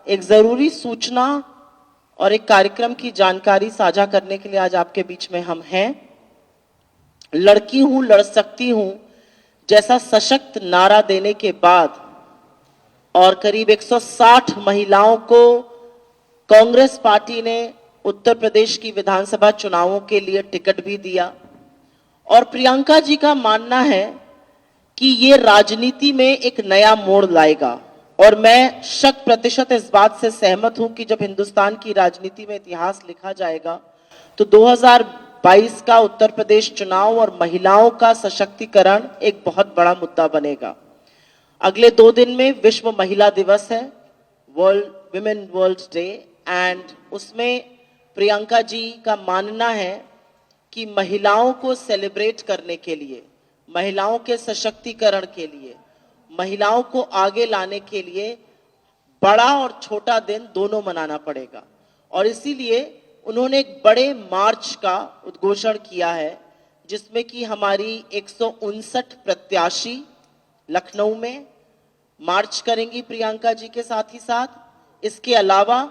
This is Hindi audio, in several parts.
एक जरूरी सूचना और एक कार्यक्रम की जानकारी साझा करने के लिए आज आपके बीच में हम हैं। लड़की हूं, लड़ सकती हूं जैसा सशक्त नारा देने के बाद और करीब 160 महिलाओं को कांग्रेस पार्टी ने उत्तर प्रदेश की विधानसभा चुनावों के लिए टिकट भी दिया और प्रियंका जी का मानना है कि ये राजनीति में एक नया मोड़ लाएगा। और मैं 100% इस बात से सहमत हूं कि जब हिंदुस्तान की राजनीति में इतिहास लिखा जाएगा तो 2022 का उत्तर प्रदेश चुनाव और महिलाओं का सशक्तिकरण एक बहुत बड़ा मुद्दा बनेगा। अगले 2 दिन में विश्व महिला दिवस है, world women world day, and उसमें प्रियंका जी का मानना है कि महिलाओं को सेलिब्रेट करने के लिए, महिलाओं के सशक्तिकरण के लिए, महिलाओं को आगे लाने के लिए बड़ा और छोटा दिन दोनों मनाना पड़ेगा। और इसीलिए उन्होंने एक बड़े मार्च का उद्घोषण किया है जिसमें कि हमारी 159 प्रत्याशी लखनऊ में मार्च करेंगी प्रियंका जी के साथ ही साथ। इसके अलावा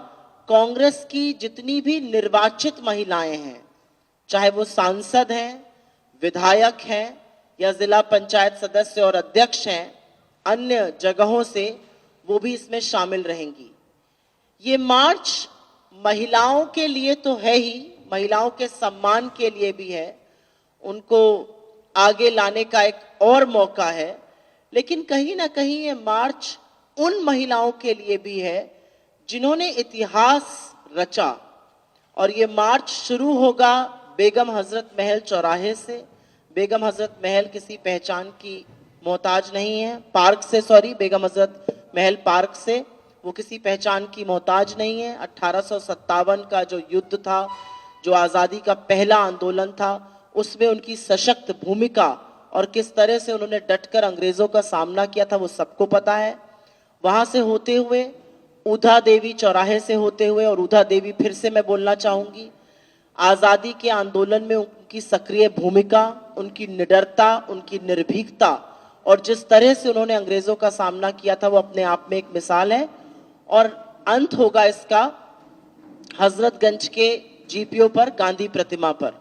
कांग्रेस की जितनी भी निर्वाचित महिलाएं हैं, चाहे वो सांसद हैं, विधायक हैं या जिला पंचायत सदस्य और अध्यक्ष हैं, अन्य जगहों से, वो भी इसमें शामिल रहेंगी। ये मार्च महिलाओं के लिए तो है ही, महिलाओं के सम्मान के लिए भी है, उनको आगे लाने का एक और मौका है, लेकिन कहीं ना कहीं ये मार्च उन महिलाओं के लिए भी है जिन्होंने इतिहास रचा। और ये मार्च शुरू होगा बेगम हजरत महल चौराहे से। बेगम हजरत महल किसी पहचान की मोहताज नहीं है, पार्क से, सॉरी, बेगम हजरत महल पार्क से, वो किसी पहचान की मोहताज नहीं है। 1857 का जो युद्ध था, जो आज़ादी का पहला आंदोलन था, उसमें उनकी सशक्त भूमिका और किस तरह से उन्होंने डटकर अंग्रेजों का सामना किया था वो सबको पता है। वहां से होते हुए ऊधा देवी चौराहे से होते हुए, और ऊधा देवी फिर से मैं बोलना चाहूंगी, आजादी के आंदोलन में उनकी सक्रिय भूमिका, उनकी निडरता, उनकी निर्भीकता और जिस तरह से उन्होंने अंग्रेजों का सामना किया था वो अपने आप में एक मिसाल है। और अंत होगा इसका हजरतगंज के जीपीओ पर, गांधी प्रतिमा पर,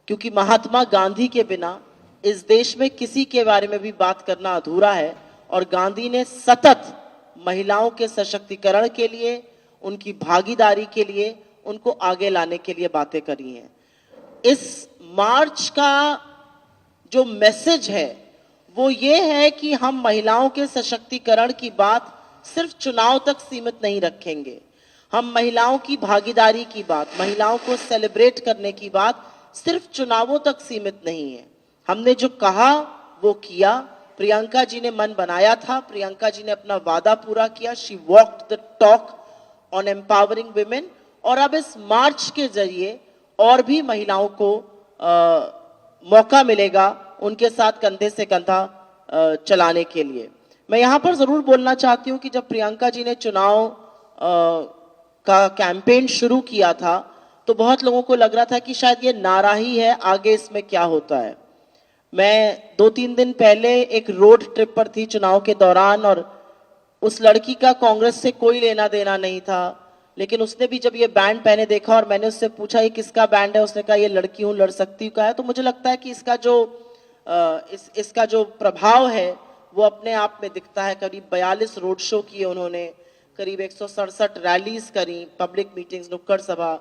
क्योंकि महात्मा गांधी के बिना इस देश में किसी के बारे में भी बात करना अधूरा है। और गांधी ने सतत महिलाओं के सशक्तिकरण के लिए, उनकी भागीदारी के लिए, उनको आगे लाने के लिए बातें करी हैं। इस मार्च का जो मैसेज है वो ये है कि हम महिलाओं के सशक्तिकरण की बात सिर्फ चुनाव तक सीमित नहीं रखेंगे। हम महिलाओं की भागीदारी की बात, महिलाओं को सेलिब्रेट करने की बात सिर्फ चुनावों तक सीमित नहीं है। हमने जो कहा वो किया। प्रियंका जी ने मन बनाया था, प्रियंका जी ने अपना वादा पूरा किया। She walked the talk on empowering women. और अब इस मार्च के जरिए और भी महिलाओं को मौका मिलेगा उनके साथ कंधे से कंधा चलाने के लिए। मैं यहां पर जरूर बोलना चाहती हूं कि जब प्रियंका जी ने चुनाव का कैंपेन शुरू किया था तो बहुत लोगों को लग रहा था कि शायद ये नारा ही है, आगे इसमें क्या होता है। मैं 2-3 दिन पहले एक रोड ट्रिप पर थी चुनाव के दौरान और उस लड़की का कांग्रेस से कोई लेना देना नहीं था, लेकिन उसने भी जब ये बैंड पहने देखा और मैंने उससे पूछा ये किसका बैंड है, उसने कहा ये लड़की हूं लड़ सकती का है। तो मुझे लगता है कि इसका जो प्रभाव है वो अपने आप में दिखता है। करीब 42 रोड शो किए उन्होंने, करीब 167 रैलीज करी, पब्लिक मीटिंग्स, नुक्कड़ सभा,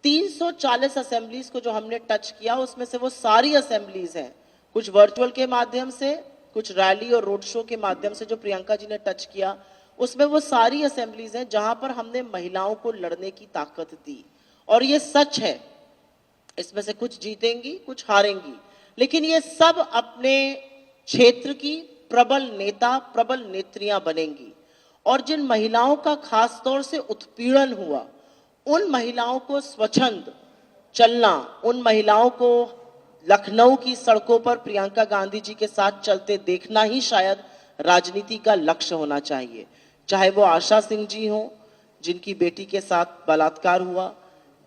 340 असेंबलीज को जो हमने टच किया उसमें से वो सारी असेंबलीज हैं, कुछ वर्चुअल के माध्यम से, कुछ रैली और रोड शो के माध्यम से जो प्रियंका जी ने टच किया, उसमें वो सारी असेंबलीज हैं जहां पर हमने महिलाओं को लड़ने की ताकत दी। और ये सच है, इसमें से कुछ जीतेंगी, कुछ हारेंगी, लेकिन ये सब अपने क्षेत्र की प्रबल नेता, प्रबल नेत्रियां बनेंगी। और जिन महिलाओं का खास तौर से उत्पीड़न हुआ, उन महिलाओं को स्वच्छंद चलना, उन महिलाओं को लखनऊ की सड़कों पर प्रियंका गांधी जी के साथ चलते देखना ही शायद राजनीति का लक्ष्य होना चाहिए। चाहे वो आशा सिंह जी हों जिनकी बेटी के साथ बलात्कार हुआ,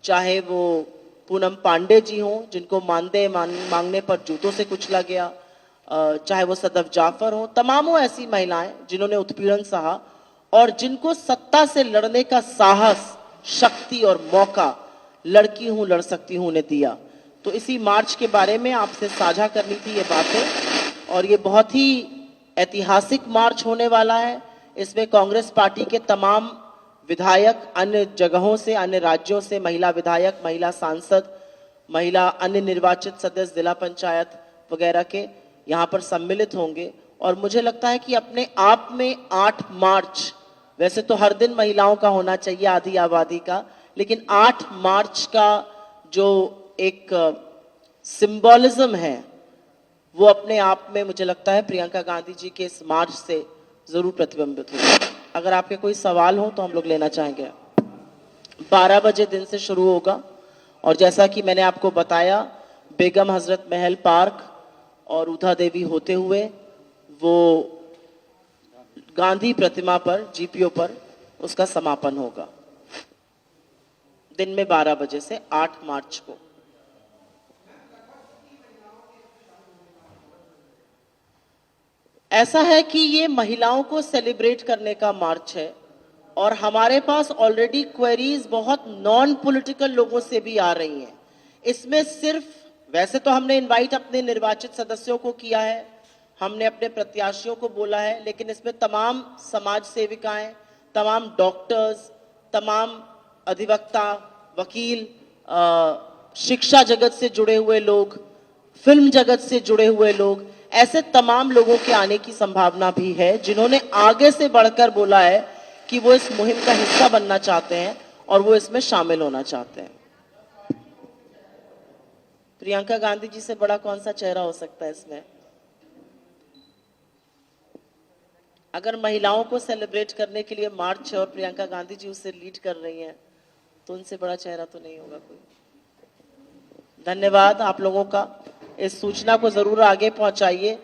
चाहे वो पूनम पांडे जी हों जिनको मानदेय मांगने पर जूतों से कुचला गया, चाहे वो सदफ जाफर हों, तमामों ऐसी महिलाएं जिन्होंने उत्पीड़न सहा और जिनको सत्ता से लड़ने का साहस, शक्ति और मौका लड़की हूं लड़ सकती हूं ने दिया। तो इसी मार्च के बारे में आपसे साझा करनी थी ये बातें, और ये बहुत ही ऐतिहासिक मार्च होने वाला है। इसमें कांग्रेस पार्टी के तमाम विधायक अन्य जगहों से, अन्य राज्यों से, महिला विधायक, महिला सांसद, महिला अन्य निर्वाचित सदस्य, जिला पंचायत वगैरह के यहाँ पर सम्मिलित होंगे। और मुझे लगता है कि अपने आप में 8 मार्च, वैसे तो हर दिन महिलाओं का होना चाहिए आधी आबादी का, लेकिन 8 मार्च का जो एक सिंबोलिज्म है वो अपने आप में मुझे लगता है प्रियंका गांधी जी के इस मार्च से जरूर प्रतिबिंबित होगा। अगर आपके कोई सवाल हो तो हम लोग लेना चाहेंगे। 12 बजे दिन से शुरू होगा और जैसा कि मैंने आपको बताया, बेगम हजरत महल पार्क और उधा देवी होते हुए वो गांधी प्रतिमा पर, जीपीओ पर उसका समापन होगा दिन में 12 बजे से 8 मार्च को। ऐसा है कि ये महिलाओं को सेलिब्रेट करने का मार्च है और हमारे पास ऑलरेडी क्वेरीज बहुत नॉन पॉलिटिकल लोगों से भी आ रही हैं। इसमें सिर्फ, वैसे तो हमने इनवाइट अपने निर्वाचित सदस्यों को किया है, हमने अपने प्रत्याशियों को बोला है, लेकिन इसमें तमाम समाज सेविकाएं, तमाम डॉक्टर्स, तमाम अधिवक्ता, वकील, शिक्षा जगत से जुड़े हुए लोग, फिल्म जगत से जुड़े हुए लोग, ऐसे तमाम लोगों के आने की संभावना भी है जिन्होंने आगे से बढ़कर बोला है कि वो इस मुहिम का हिस्सा बनना चाहते हैं और वो इसमें शामिल होना चाहते हैं। प्रियंका गांधी जी से बड़ा कौन सा चेहरा हो सकता है इसमें? अगर महिलाओं को सेलिब्रेट करने के लिए मार्च है और प्रियंका गांधी जी उसे लीड कर रही हैं, तो उनसे बड़ा चेहरा तो नहीं होगा कोई। धन्यवाद आप लोगों का। इस सूचना को जरूर आगे पहुंचाइए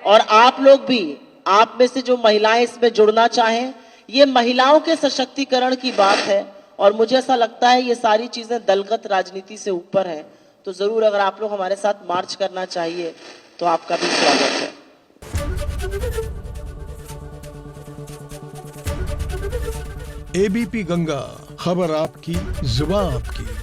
और आप लोग भी, आप में से जो महिलाएं इसमें जुड़ना चाहें, ये महिलाओं के सशक्तिकरण की बात है और मुझे ऐसा लगता है ये सारी चीजें दलगत राजनीति से ऊपर है। तो जरूर अगर आप लोग हमारे साथ मार्च करना चाहिए तो आपका भी स्वागत है। एबीपी गंगा, खबर आपकी, जुबान आपकी।